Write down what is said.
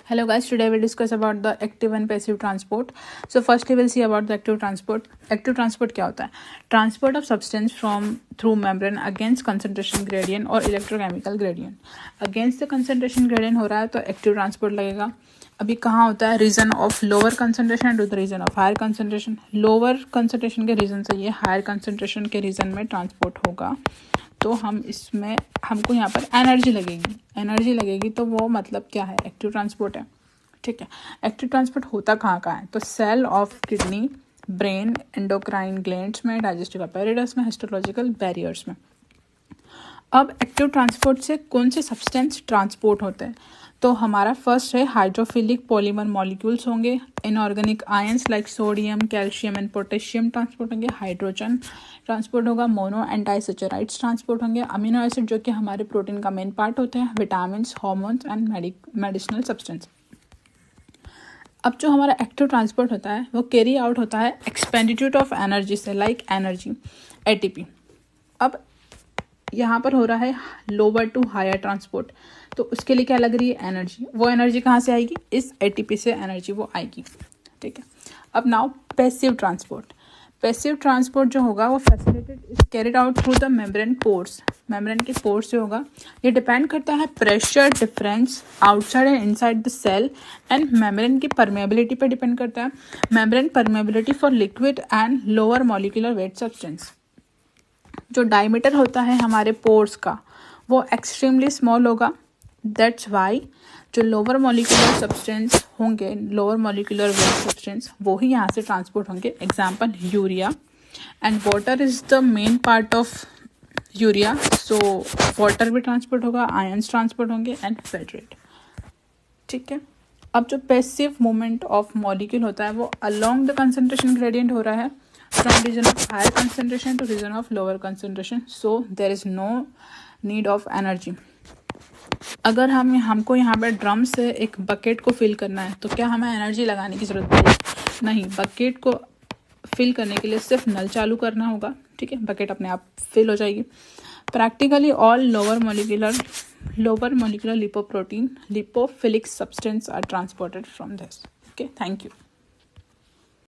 Hello guys, today we'll discuss about the active and passive transport. So firstly we'll see about the active transport. Active transport क्या होता है? Transport of substance from through membrane against concentration gradient और electrochemical gradient. Against the concentration gradient हो रहा है तो active transport लगेगा. अभी कहाँ होता है? Region of lower concentration to the region of higher concentration. Lower concentration के रीजन से ये हायर कंसंट्रेशन के रीजन में ट्रांसपोर्ट होगा. तो हम इसमें हमको यहाँ पर एनर्जी लगेगी तो वो मतलब क्या है? एक्टिव ट्रांसपोर्ट है. ठीक है. एक्टिव ट्रांसपोर्ट होता कहाँ है? तो cell of kidney, brain, endocrine glands में, डाइजेस्टिव अपैरेटस में, हिस्टोलॉजिकल बैरियर्स में. अब एक्टिव ट्रांसपोर्ट से कौन से सब्सटेंस ट्रांसपोर्ट होते हैं? तो हमारा फर्स्ट है हाइड्रोफिलिक पॉलीमर मॉलिक्यूल्स होंगे. Inorganic ions like sodium, calcium and potassium transport होंगे. हाइड्रोजन ट्रांसपोर्ट होगा. मोनो एंड डाइसैचराइड्स ट्रांसपोर्ट होंगे. अमीनो एसिड जो कि हमारे प्रोटीन का मेन पार्ट होते हैं. Vitamin, hormones and medicinal substance. अब जो हमारा एक्टिव ट्रांसपोर्ट होता है वो कैरी आउट होता है एक्सपेंडिट्यूट ऑफ एनर्जी से, लाइक एनर्जी, एटीपी. अब यहाँ पर हो रहा है लोअर टू हायर ट्रांसपोर्ट, तो उसके लिए क्या लग रही है? एनर्जी. वो एनर्जी कहाँ से आएगी? इस एटीपी से एनर्जी वो आएगी. ठीक है. अब now passive transport. Passive transport जो होगा वो facilitated is carried out through the membrane pores. Membrane के पोर्स जो होगा ये डिपेंड करता है pressure difference outside and inside the cell and membrane की परमेबिलिटी पे डिपेंड करता है. Membrane permeability for liquid and lower molecular weight substance. जो डायमीटर होता है हमारे पोर्स का वो एक्सट्रीमली स्मॉल होगा. दैट्स वाई जो लोअर मॉलिक्यूलर सब्सटेंस होंगे, लोअर मॉलिक्यूलर वेट सब्सटेंस, वो ही यहाँ से ट्रांसपोर्ट होंगे. Example urea. And water is the main part of urea, so water भी ट्रांसपोर्ट होगा, आयंस ट्रांसपोर्ट होंगे एंड फेटरेट. ठीक है. अब जो पैसिव मूवमेंट ऑफ मॉलिक्यूल होता है वो अलोंग द कंसंट्रेशन ग्रेडियंट हो रहा है from region of higher concentration to region of lower concentration, so there is no need of energy. अगर हमको यहाँ पे ड्रम से एक बकेट को फिल करना है तो क्या हमें एनर्जी लगाने की जरूरत पड़ेगी? नहीं. बकेट को फिल करने के लिए सिर्फ नल चालू करना होगा. ठीक है. बकेट अपने आप फिल हो जाएगी. Practically all lower molecular lipoprotein lipophilic substance are transported from this. Okay, thank you.